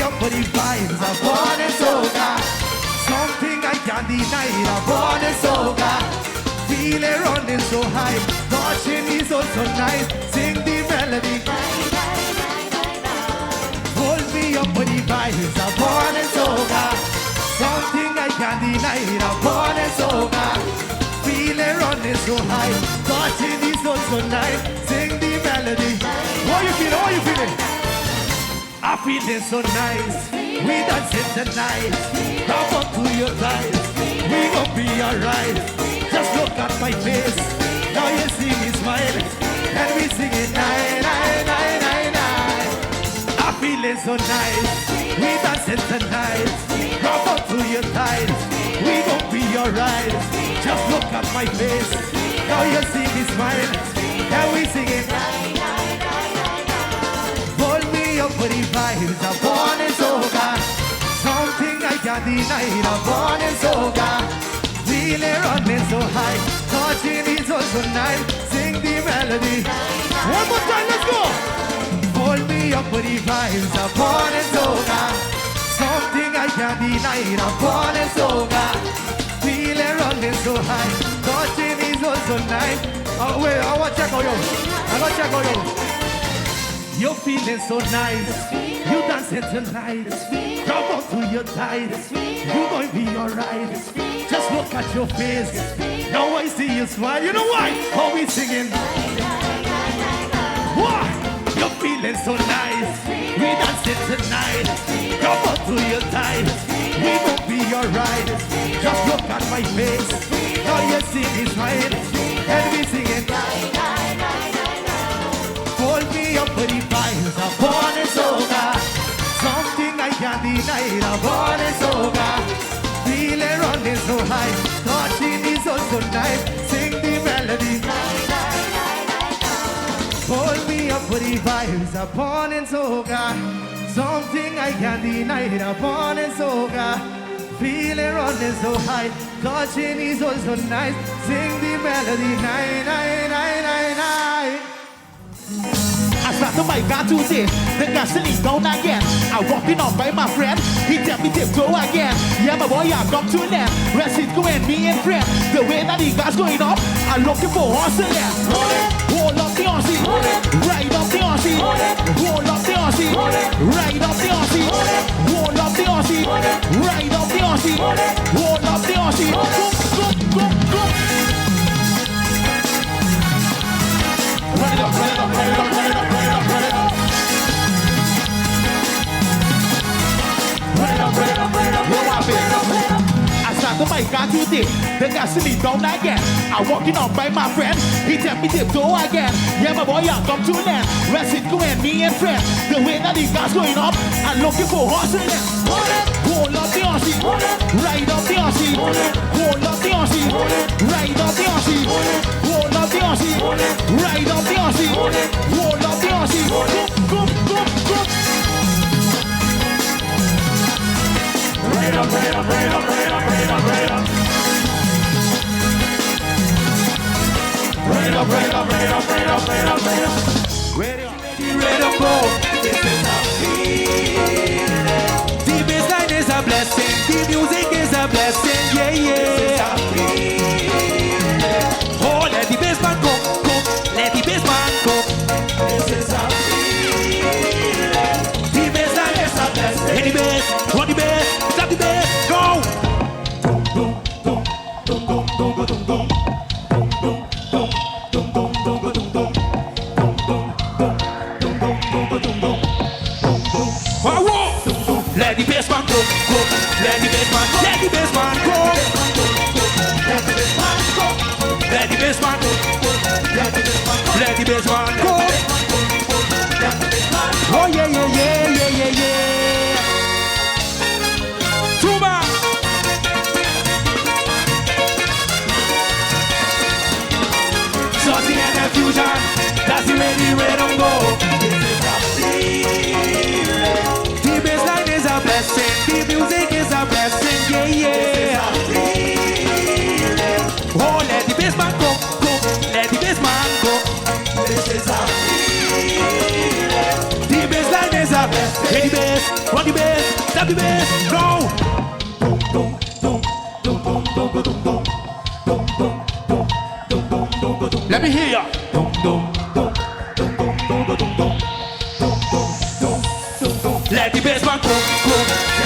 up for the vibes of born and soca. Something I can't deny, I'm born and soca. Feel it running so high, touching is also nice. Sing the melody. Hold me up for the vibes of born and soca. Something I can't deny, I'm born and soca. Feel it running so high, touching is also nice. Sing the melody. What you feeling? What you feeling? I'm feeling so nice. We dancing tonight. Come up to your thighs. We gon' be alright. Just look at my face. Now you see me smile. And we singing night, night, night, night, night. I'm feeling so nice. We dancing tonight. Come up to your thighs. We gon' be alright. Just look at my face. Now you see me smile. And we singing night, night, night, night, night. Hold me up for the vibes. I'm born in soca. Something I can't deny. I'm born in soca. Feeling running so high, touching is also nice. Sing the melody. One more time, let's go. Hold me up for the vibes. I'm born in soca. Something I can't deny. I'm born in soca. Feeling running so high, touching is also nice. Oh wait, I want to check on you. I want to check on you. You're feeling so nice. You dancing tonight. Come on to your thighs. You gonna be alright. Just look at your face. Now I see you smile. You know why? Oh, we singing. What? You're feeling so nice. We dancing tonight. Come on to your thighs. We gonna be alright. Just look at my face. Now you see me smile. And we singing. Hold me up for the vibes. I'm born in soca. Something I can't deny. I'm born in soca. Feeling running so high, touching is also nice. Sing the melody. Hold me up for the vibes. I'm born in soca. Something I can't deny. I'm born in soca. Feeling running so high, touching is also nice. Sing the melody. Nine, nine, nine, nine, nine. I start to my car today, the gasoline down again. I walking on by my friend, he tell me tiptoe again. Yeah, my boy, I come to land. Rest it going, me and friend. The way that the gas going up, I'm looking for horse to land. Hold up the Aussie, ride up the Aussie. Hold up the Aussie, ride up the Aussie. Hold up the Aussie, ride up the Aussie. Hold up the Aussie, go, go, go, go. Run it up, run it up, run it up, run it up, run it up, run it up. Run it up, run it up, run it up, run it up. I start to my car today, the gasoline down again. I walking on by my friend, he tell me tiptoe again. Yeah, my boy, I come to land. Rest it going, me and friend. The way that the gas going up, I'm looking for horse to land. Hold up the Aussie, ride up the Aussie. Hold up the Aussie, ride up the Aussie. Hold up the Aussie, ride up the Aussie. Hold up the Aussie, go, go, go, go. Ride up, ride up, ride up, ride up, ride up, ride up. Ride up, ride up, ride up, ride up, ride up, ride up. Ready up, ready up, go. This is a feeling. The bassline is a blessing. The music is a blessing. Yeah, yeah. This is a feeling. Oh, let the bassman go, go. Let the bassman go. This is a feeling. The bassline is a blessing. Hit the bass, run the bass, stop the bass, go. Dum dum dum dum dum dum dum dum. Let the bassman go, go. Let the bassman go. Let the bassman go. Let the bassman go. Let the bassman go. Let the bassman go. Oh yeah, yeah, yeah, yeah, yeah, yeah. Tuba. Saucy and fusion. That's the way the rhythm go. This is a Play the bass, run the bass, tap the bass, go. Let me hear ya. Let the bass man go.